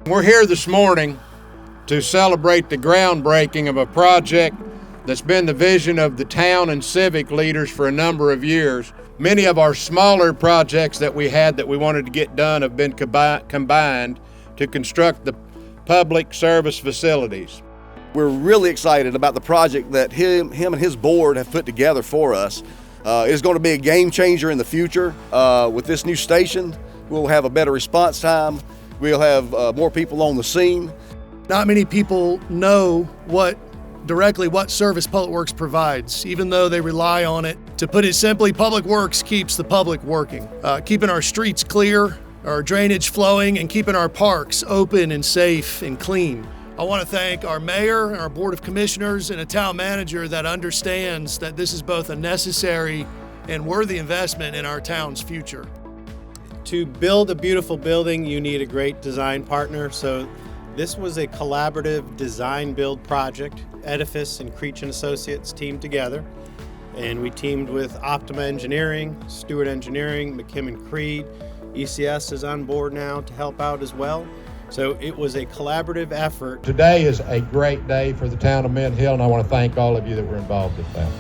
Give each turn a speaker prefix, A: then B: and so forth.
A: We're here this morning to celebrate the groundbreaking of a project that's been the vision of the town and civic leaders for a number of years. Many of our smaller projects that we had that we wanted to get done have been combined to construct the public service facilities.
B: We're really excited about the project that him and his board have put together for us. It's going to be a game changer in the future. With this new station, we'll have a better response time. We'll have more people on the scene.
C: Not many people know what service Public Works provides, even though they rely on it. To put it simply, Public Works keeps the public working, keeping our streets clear, our drainage flowing, and keeping our parks open and safe and clean. I want to thank our mayor and our board of commissioners and a town manager that understands that this is both a necessary and worthy investment in our town's future.
D: To build a beautiful building, you need a great design partner. So this was a collaborative design build project. Edifice and Creech Associates teamed together, and we teamed with Optima Engineering, Stewart Engineering, McKim Creed. ECS is on board now to help out as well. So it was a collaborative effort.
A: Today is a great day for the town of Mint Hill, and I want to thank all of you that were involved with that.